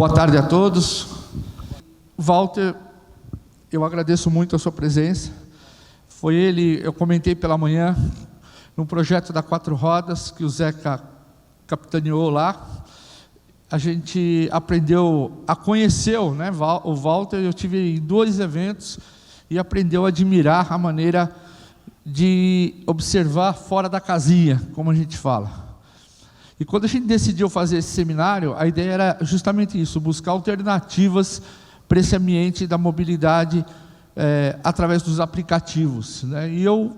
Boa tarde a todos. Walter, eu agradeço muito a sua presença. Foi ele, eu comentei pela manhã, num projeto da Quatro Rodas, que o Zeca capitaneou lá. A gente aprendeu a conhecer, né, o Walter. Eu tive em 2 eventos e aprendeu a admirar a maneira de observar fora da casinha, como a gente fala. E quando a gente decidiu fazer esse seminário, a ideia era justamente isso, buscar alternativas para esse ambiente da mobilidade através dos aplicativos, né? E eu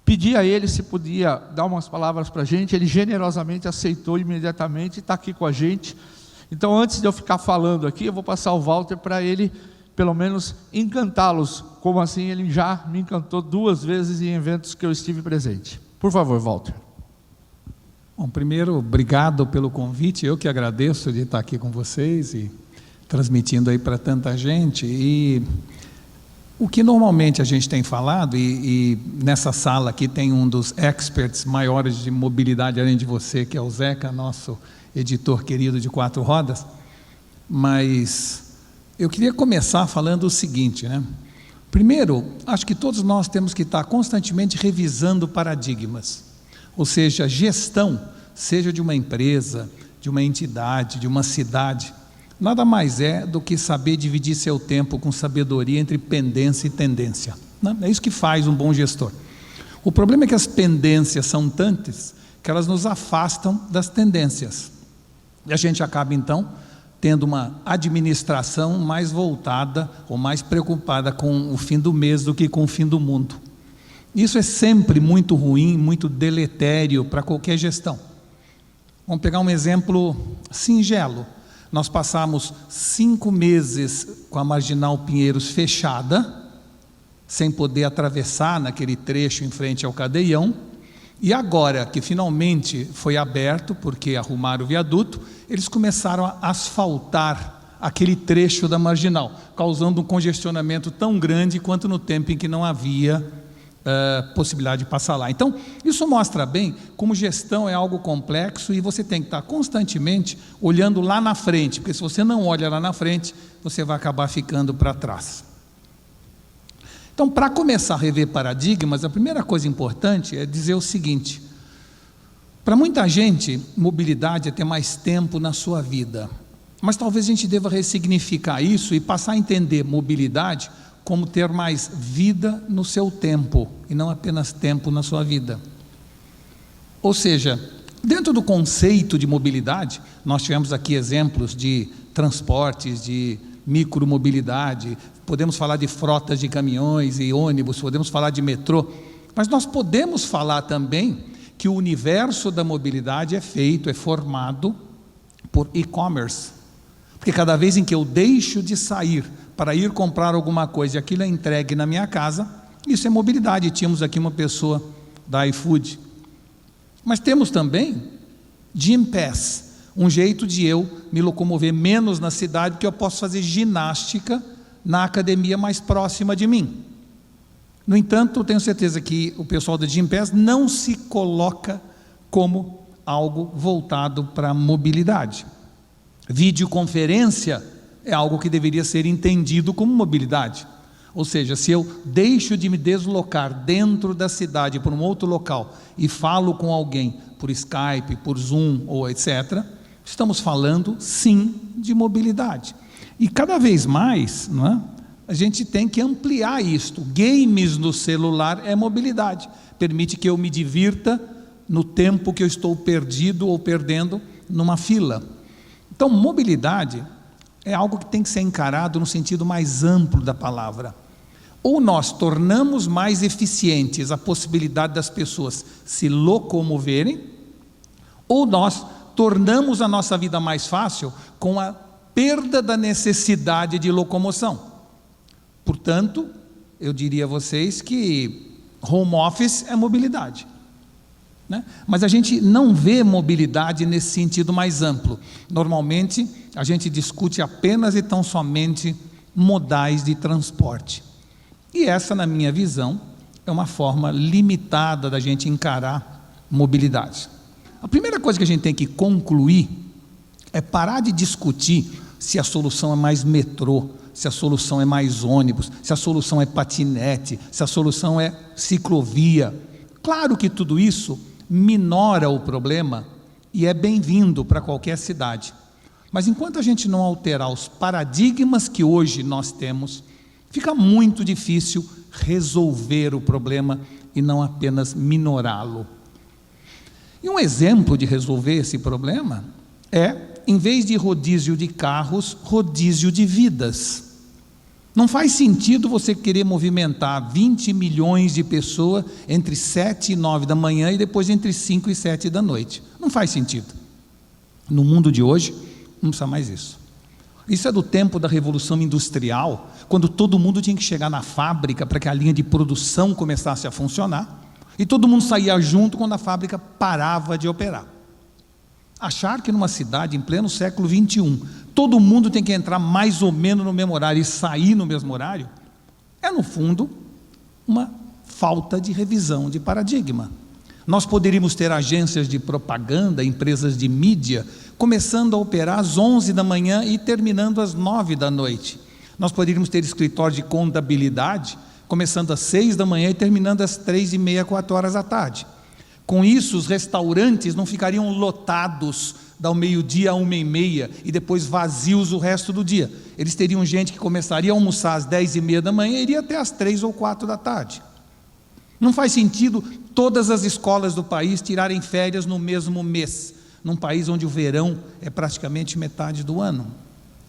pedi a ele se podia dar umas palavras para a gente. Ele generosamente aceitou imediatamente e está aqui com a gente. Então, antes de eu ficar falando aqui, eu vou passar o Walter para ele, pelo menos, encantá-los, como assim ele já me encantou 2 vezes em eventos que eu estive presente. Por favor, Walter. Bom, primeiro, obrigado pelo convite. Eu que agradeço de estar aqui com vocês e transmitindo aí para tanta gente. E o que normalmente a gente tem falado, e nessa sala aqui tem um dos experts maiores de mobilidade, além de você, que é o Zeca, nosso editor querido de 4 rodas, mas eu queria começar falando o seguinte, né? Primeiro, acho que todos nós temos que estar constantemente revisando paradigmas, ou seja, gestão, seja de uma empresa, de uma entidade, de uma cidade, nada mais é do que saber dividir seu tempo com sabedoria entre pendência e tendência, né? É isso que faz um bom gestor. O problema é que as pendências são tantas que elas nos afastam das tendências. E a gente acaba, então, tendo uma administração mais voltada ou mais preocupada com o fim do mês do que com o fim do mundo. Isso é sempre muito ruim, muito deletério para qualquer gestão. Vamos pegar um exemplo singelo. Nós passamos 5 meses com a Marginal Pinheiros fechada, sem poder atravessar naquele trecho em frente ao Cadeião, e agora que finalmente foi aberto, porque arrumaram o viaduto, eles começaram a asfaltar aquele trecho da Marginal, causando um congestionamento tão grande quanto no tempo em que não havia possibilidade de passar lá. Então, isso mostra bem como gestão é algo complexo e você tem que estar constantemente olhando lá na frente, porque se você não olha lá na frente, você vai acabar ficando para trás. Então, para começar a rever paradigmas, a primeira coisa importante é dizer o seguinte: para muita gente, mobilidade é ter mais tempo na sua vida, mas talvez a gente deva ressignificar isso e passar a entender mobilidade como ter mais vida no seu tempo, e não apenas tempo na sua vida. Ou seja, dentro do conceito de mobilidade, nós tivemos aqui exemplos de transportes, de micromobilidade, podemos falar de frotas de caminhões e ônibus, podemos falar de metrô, mas nós podemos falar também que o universo da mobilidade é formado por e-commerce, porque cada vez em que eu deixo de sair para ir comprar alguma coisa e aquilo é entregue na minha casa, isso é mobilidade. Tínhamos aqui uma pessoa da iFood. Mas temos também Gympass, um jeito de eu me locomover menos na cidade, porque eu posso fazer ginástica na academia mais próxima de mim. No entanto, eu tenho certeza que o pessoal da Gympass não se coloca como algo voltado para a mobilidade. Videoconferência é algo que deveria ser entendido como mobilidade. Ou seja, se eu deixo de me deslocar dentro da cidade para um outro local e falo com alguém por Skype, por Zoom ou etc., estamos falando sim de mobilidade. E cada vez mais, não é? A gente tem que ampliar isto. Games no celular é mobilidade, permite que eu me divirta no tempo que eu estou perdido ou perdendo numa fila. Então, mobilidade é algo que tem que ser encarado no sentido mais amplo da palavra. Ou nós tornamos mais eficientes a possibilidade das pessoas se locomoverem, ou nós tornamos a nossa vida mais fácil com a perda da necessidade de locomoção. Portanto, eu diria a vocês que home office é mobilidade, né? Mas a gente não vê mobilidade nesse sentido mais amplo. Normalmente, a gente discute apenas e tão somente modais de transporte. E essa, na minha visão, é uma forma limitada da gente encarar mobilidade. A primeira coisa que a gente tem que concluir É parar de discutir se a solução é mais metrô, se a solução é mais ônibus, se a solução é patinete, se a solução é ciclovia. Claro que tudo isso minora o problema e é bem-vindo para qualquer cidade. Mas enquanto a gente não alterar os paradigmas que hoje nós temos, fica muito difícil resolver o problema e não apenas minorá-lo. E um exemplo de resolver esse problema é, em vez de rodízio de carros, rodízio de vidas. Não faz sentido você querer movimentar 20 milhões de pessoas entre 7 e 9 da manhã e depois entre 5 e 7 da noite. Não faz sentido. No mundo de hoje, não precisa mais isso. Isso é do tempo da Revolução Industrial, quando todo mundo tinha que chegar na fábrica para que a linha de produção começasse a funcionar, e todo mundo saía junto quando a fábrica parava de operar. Achar que numa cidade em pleno século XXI, todo mundo tem que entrar mais ou menos no mesmo horário e sair no mesmo horário, é no fundo uma falta de revisão de paradigma. Nós poderíamos ter agências de propaganda, empresas de mídia, começando a operar às 11 da manhã e terminando às 9 da noite. Nós poderíamos ter escritório de contabilidade, começando às 6 da manhã e terminando às 3h30, 4 horas da tarde. Com isso, os restaurantes não ficariam lotados ao meio-dia a 1h30 e depois vazios o resto do dia. Eles teriam gente que começaria a almoçar às 10h30 da manhã e iria até às 3 ou 4 da tarde. Não faz sentido todas as escolas do país tirarem férias no mesmo mês, num país onde o verão é praticamente metade do ano.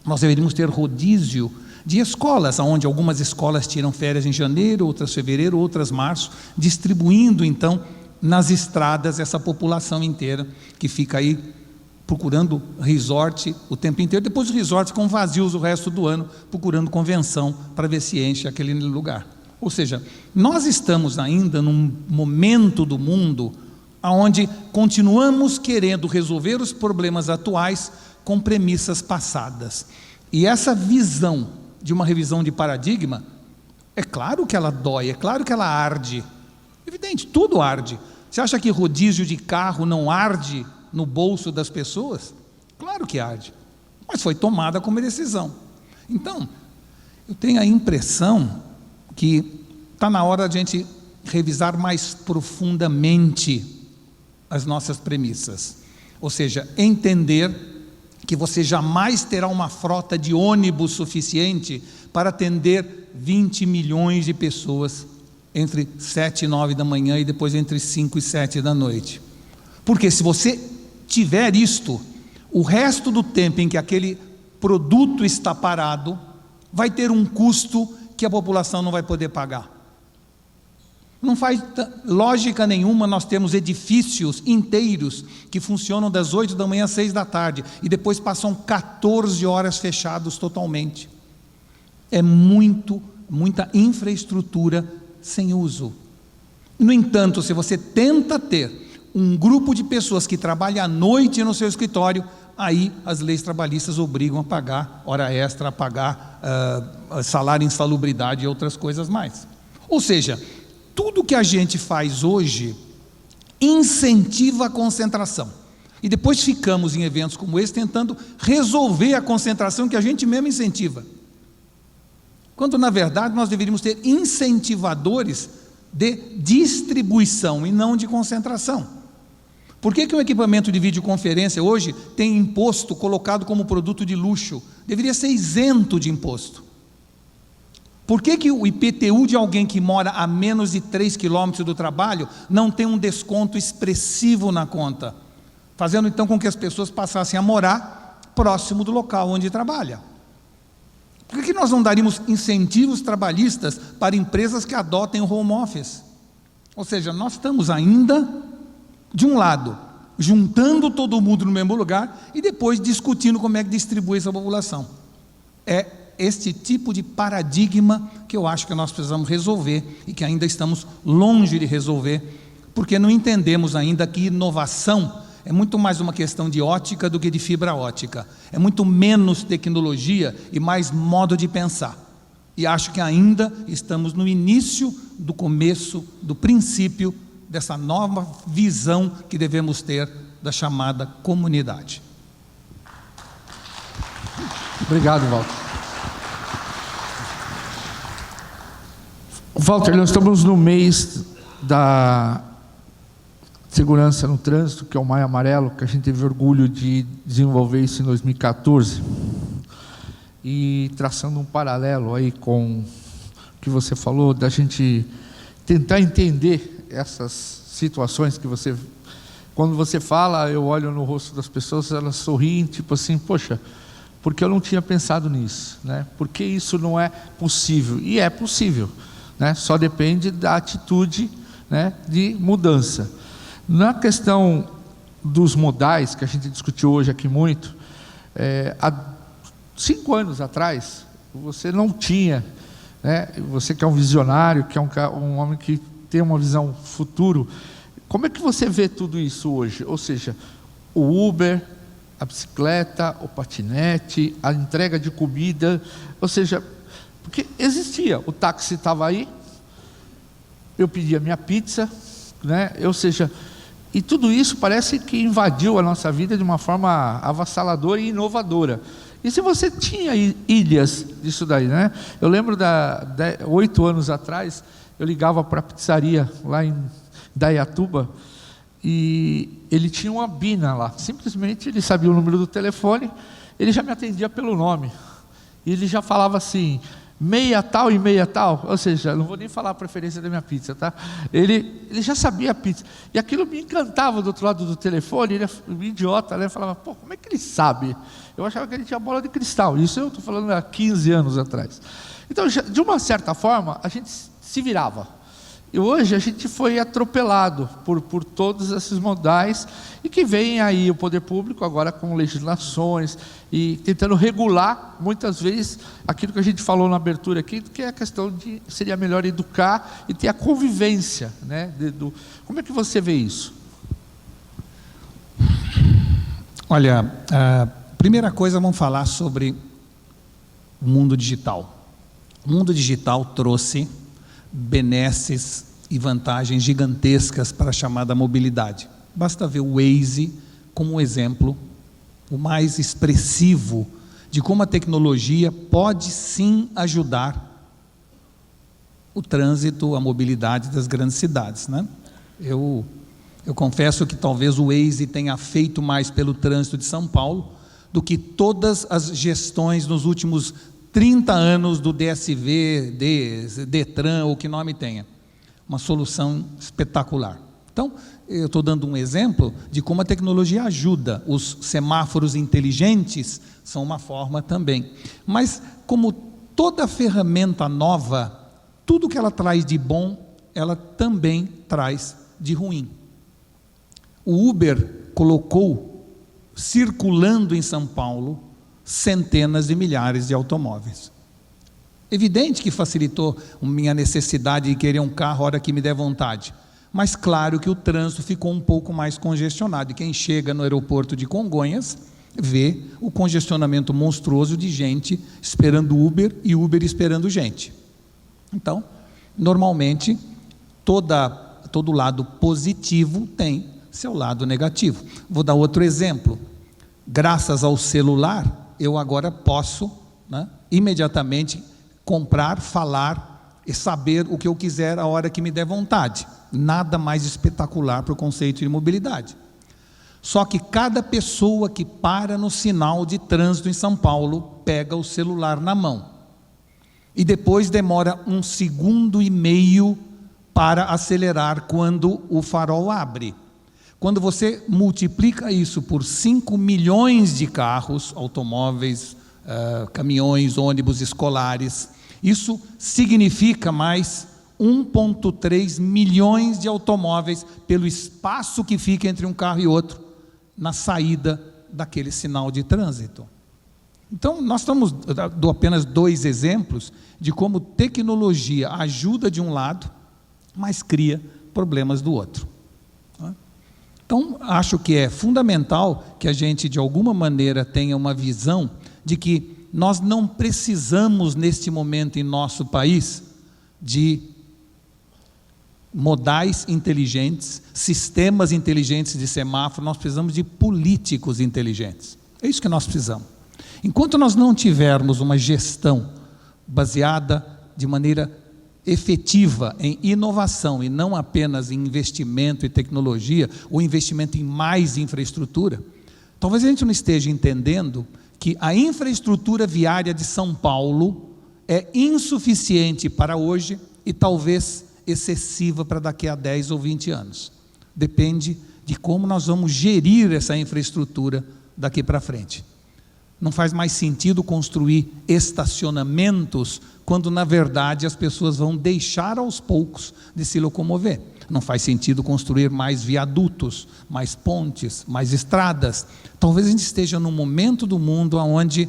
Nós deveríamos ter rodízio de escolas, onde algumas escolas tiram férias em janeiro, outras em fevereiro, outras em março, distribuindo então nas estradas essa população inteira que fica aí procurando resort o tempo inteiro. Depois os resorts ficam vazios o resto do ano, procurando convenção para ver se enche aquele lugar. Ou seja, nós estamos ainda num momento do mundo onde continuamos querendo resolver os problemas atuais com premissas passadas. E essa visão de uma revisão de paradigma, é claro que ela dói, é claro que ela arde. Evidente, tudo arde. Você acha que rodízio de carro não arde no bolso das pessoas? Claro que arde, mas foi tomada como decisão. Então, eu tenho a impressão que está na hora de a gente revisar mais profundamente as nossas premissas. Ou seja, entender que você jamais terá uma frota de ônibus suficiente para atender 20 milhões de pessoas entre 7 e 9 da manhã e depois entre 5 e 7 da noite. Porque se você tiver isto, o resto do tempo em que aquele produto está parado, vai ter um custo que a população não vai poder pagar. Não faz lógica nenhuma nós temos edifícios inteiros que funcionam das 8 da manhã às 6 da tarde e depois passam 14 horas fechados totalmente. É muita infraestrutura sem uso. No entanto, se você tenta ter um grupo de pessoas que trabalham à noite no seu escritório, aí as leis trabalhistas obrigam a pagar hora extra, a pagar salário insalubridade e outras coisas mais. Ou seja, tudo que a gente faz hoje incentiva a concentração. E depois ficamos em eventos como esse tentando resolver a concentração que a gente mesmo incentiva. Quando na verdade nós deveríamos ter incentivadores de distribuição e não de concentração. Por que um equipamento de videoconferência hoje tem imposto colocado como produto de luxo? Deveria ser isento de imposto. Por que o IPTU de alguém que mora a menos de 3 quilômetros do trabalho não tem um desconto expressivo na conta? Fazendo então com que as pessoas passassem a morar próximo do local onde trabalha. Por que nós não daríamos incentivos trabalhistas para empresas que adotem o home office? Ou seja, nós estamos ainda, de um lado, juntando todo mundo no mesmo lugar e depois discutindo como é que distribui essa população. É este tipo de paradigma que eu acho que nós precisamos resolver e que ainda estamos longe de resolver, porque não entendemos ainda que inovação é muito mais uma questão de ótica do que de fibra ótica. É muito menos tecnologia e mais modo de pensar. E acho que ainda estamos no início do começo, do princípio dessa nova visão que devemos ter da chamada comunidade. Obrigado, Walter. Walter, nós estamos no mês da segurança no trânsito, que é o Maio Amarelo, que a gente teve orgulho de desenvolver isso em 2014. E traçando um paralelo aí com o que você falou, da gente tentar entender essas situações que você... Quando você fala, eu olho no rosto das pessoas, elas sorriem, tipo assim, poxa, porque eu não tinha pensado nisso, né? Porque isso não é possível. E é possível, né? Só depende da atitude, né, de mudança. Na questão dos modais, que a gente discutiu hoje aqui muito, há 5 anos atrás, você não tinha, né, você que é um visionário, que é um homem que tem uma visão futuro, como é que você vê tudo isso hoje? Ou seja, o Uber, a bicicleta, o patinete, a entrega de comida, ou seja, porque existia, o táxi estava aí, eu pedia minha pizza, né? Ou seja, e tudo isso parece que invadiu a nossa vida de uma forma avassaladora e inovadora. E se você tinha ilhas disso daí, né? Eu lembro 8 anos atrás, eu ligava para a pizzaria lá em Dayatuba e ele tinha uma bina lá. Simplesmente ele sabia o número do telefone, ele já me atendia pelo nome. E ele já falava assim, meia tal e meia tal, ou seja, não vou nem falar a preferência da minha pizza, tá? Ele já sabia a pizza, e aquilo me encantava do outro lado do telefone. Ele é um idiota, né? Falava, pô, como é que ele sabe? Eu achava que ele tinha bola de cristal, isso eu estou falando há 15 anos atrás. Então, de uma certa forma, a gente se virava. E hoje a gente foi atropelado por todos esses modais, e que vem aí o poder público agora com legislações e tentando regular, muitas vezes, aquilo que a gente falou na abertura aqui, que é a questão de seria melhor educar e ter a convivência, né? Como é que você vê isso? Olha, a primeira coisa, vamos falar sobre o mundo digital. O mundo digital trouxe benesses e vantagens gigantescas para a chamada mobilidade. Basta ver o Waze como um exemplo, o mais expressivo de como a tecnologia pode sim ajudar o trânsito, a mobilidade das grandes cidades, né? Eu confesso que talvez o Waze tenha feito mais pelo trânsito de São Paulo do que todas as gestões nos últimos 30 anos do DSV, Detran, ou que nome tenha. Uma solução espetacular. Então, eu estou dando um exemplo de como a tecnologia ajuda. Os semáforos inteligentes são uma forma também. Mas, como toda ferramenta nova, tudo que ela traz de bom, ela também traz de ruim. O Uber colocou, circulando em São Paulo, centenas de milhares de automóveis. Evidente que facilitou minha necessidade de querer um carro a hora que me der vontade, mas claro que o trânsito ficou um pouco mais congestionado, e quem chega no aeroporto de Congonhas vê o congestionamento monstruoso de gente esperando Uber e Uber esperando gente. Então, normalmente, todo lado positivo tem seu lado negativo. Vou dar outro exemplo. Graças ao celular, eu agora posso, né, imediatamente comprar, falar e saber o que eu quiser a hora que me der vontade. Nada mais espetacular para o conceito de mobilidade. Só que cada pessoa que para no sinal de trânsito em São Paulo pega o celular na mão e depois demora 1,5 segundos para acelerar quando o farol abre. Quando você multiplica isso por 5 milhões de carros, automóveis, caminhões, ônibus escolares, isso significa mais 1,3 milhões de automóveis pelo espaço que fica entre um carro e outro na saída daquele sinal de trânsito. Então, dou apenas 2 exemplos de como tecnologia ajuda de um lado, mas cria problemas do outro. Então, acho que é fundamental que a gente, de alguma maneira, tenha uma visão de que nós não precisamos, neste momento em nosso país, de modais inteligentes, sistemas inteligentes de semáforo. Nós precisamos de políticos inteligentes. É isso que nós precisamos. Enquanto nós não tivermos uma gestão baseada de maneira efetiva em inovação e não apenas em investimento em tecnologia ou investimento em mais infraestrutura, talvez a gente não esteja entendendo que a infraestrutura viária de São Paulo é insuficiente para hoje e talvez excessiva para daqui a 10 ou 20 anos. Depende de como nós vamos gerir essa infraestrutura daqui para frente. Não faz mais sentido construir estacionamentos quando, na verdade, as pessoas vão deixar aos poucos de se locomover. Não faz sentido construir mais viadutos, mais pontes, mais estradas. Talvez a gente esteja num momento do mundo onde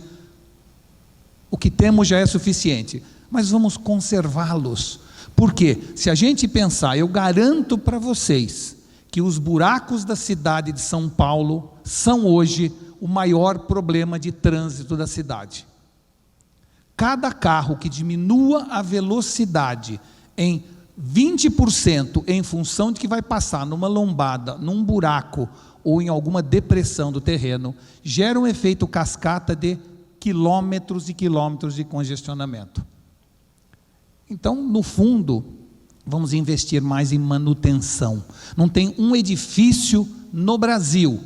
o que temos já é suficiente, mas vamos conservá-los. Porque se a gente pensar, eu garanto para vocês que os buracos da cidade de São Paulo são hoje o maior problema de trânsito da cidade. Cada carro que diminua a velocidade em 20% em função de que vai passar numa lombada, num buraco ou em alguma depressão do terreno, gera um efeito cascata de quilômetros e quilômetros de congestionamento. Então, no fundo, vamos investir mais em manutenção. Não tem um edifício no Brasil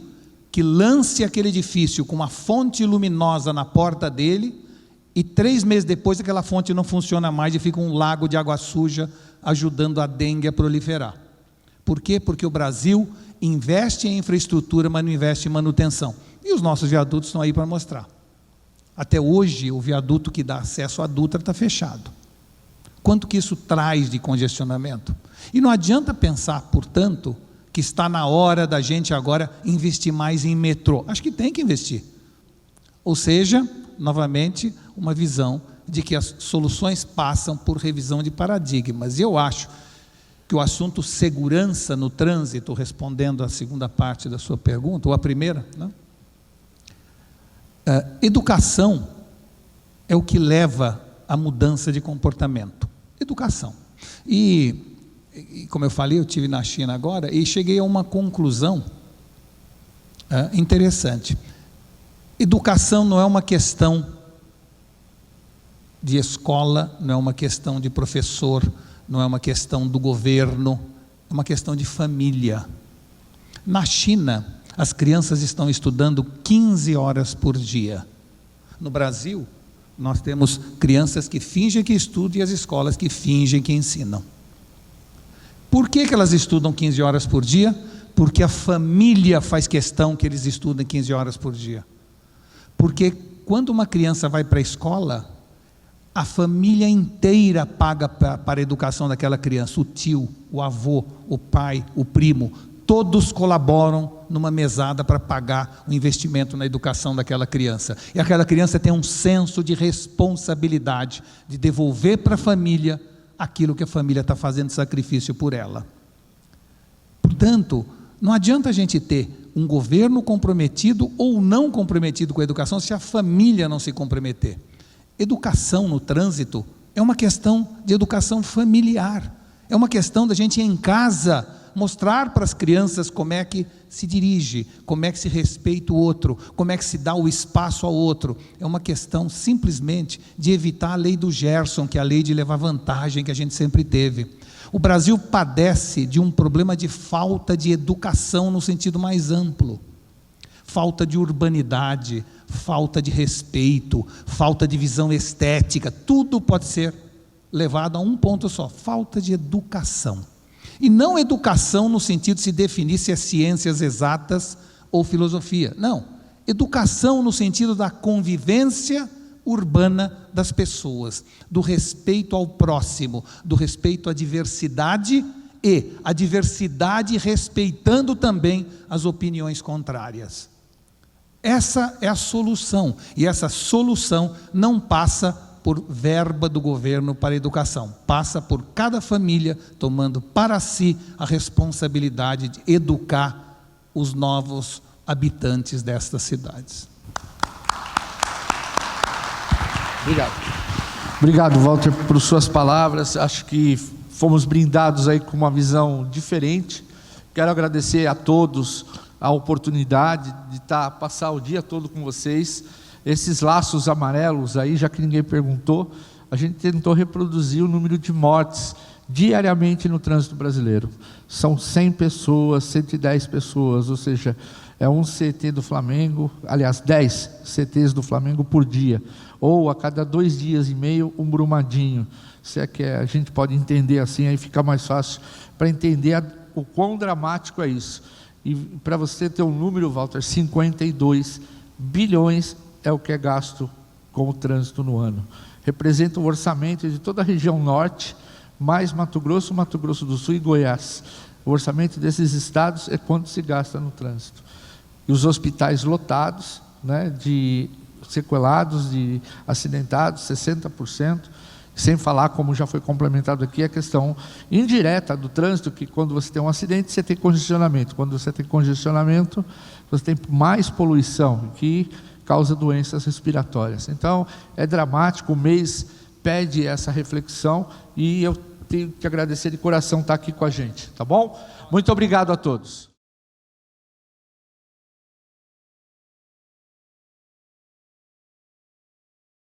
que lance aquele edifício com uma fonte luminosa na porta dele e 3 meses depois aquela fonte não funciona mais e fica um lago de água suja ajudando a dengue a proliferar. Por quê? Porque o Brasil investe em infraestrutura, mas não investe em manutenção. E os nossos viadutos estão aí para mostrar. Até hoje, o viaduto que dá acesso à Dutra está fechado. Quanto que isso traz de congestionamento? E não adianta pensar, portanto, que está na hora da gente agora investir mais em metrô. Acho que tem que investir. Ou seja, novamente, uma visão de que as soluções passam por revisão de paradigmas. E eu acho que o assunto segurança no trânsito, respondendo à segunda parte da sua pergunta, ou a primeira, né? Educação é o que leva à mudança de comportamento. Educação. E como eu falei, eu estive na China agora e cheguei a uma conclusão interessante. Educação não é uma questão de escola, não é uma questão de professor, não é uma questão do governo, é uma questão de família. Na China, as crianças estão estudando 15 horas por dia. No Brasil, nós temos crianças que fingem que estudam e as escolas que fingem que ensinam. Por que elas estudam 15 horas por dia? Porque a família faz questão que eles estudem 15 horas por dia. Porque quando uma criança vai para a escola, a família inteira paga para a educação daquela criança. O tio, o avô, o pai, o primo, todos colaboram numa mesada para pagar o investimento na educação daquela criança. E aquela criança tem um senso de responsabilidade de devolver para a família aquilo que a família está fazendo sacrifício por ela. Portanto, não adianta a gente ter um governo comprometido ou não comprometido com a educação se a família não se comprometer. Educação no trânsito é uma questão de educação familiar. É uma questão da gente em casa mostrar para as crianças como é que se dirige, como é que se respeita o outro, como é que se dá o espaço ao outro. É uma questão simplesmente de evitar a lei do Gerson, que é a lei de levar vantagem que a gente sempre teve. O Brasil padece de um problema de falta de educação no sentido mais amplo. Falta de urbanidade, falta de respeito, falta de visão estética, tudo pode ser levado a um ponto só: falta de educação. E não educação no sentido de se definir se é ciências exatas ou filosofia. Não. Educação no sentido da convivência urbana das pessoas, do respeito ao próximo, do respeito à diversidade e a diversidade respeitando também as opiniões contrárias. Essa é a solução. E essa solução não passa por verba do governo para a educação, passa por cada família tomando para si a responsabilidade de educar os novos habitantes destas cidades. Obrigado, Walter, por suas palavras. Acho que fomos brindados aí com uma visão diferente. Quero agradecer a todos a oportunidade de passar o dia todo com vocês. esses laços amarelos aí, já que ninguém perguntou, a gente tentou reproduzir o número de mortes diariamente no trânsito brasileiro. São 100 pessoas, 110 pessoas, ou seja, é um CT do Flamengo, aliás, 10 CTs do Flamengo por dia, ou a cada 2 dias e meio, um Brumadinho. Se é que a gente pode entender assim, aí fica mais fácil para entender o quão dramático é isso. E para você ter um número, Walter, 52 bilhões é o que é gasto com o trânsito no ano. Representa o orçamento de toda a região norte, mais Mato Grosso do Sul e Goiás. O orçamento desses estados é quanto se gasta no trânsito. E os hospitais lotados, né, de sequelados, de acidentados, 60%, sem falar, como já foi complementado aqui, a questão indireta do trânsito, que quando você tem um acidente, você tem congestionamento. Quando você tem congestionamento, você tem mais poluição, que causa doenças respiratórias. Então, é dramático, o mês pede essa reflexão e eu tenho que agradecer de coração estar aqui com a gente, tá bom? Muito obrigado a todos.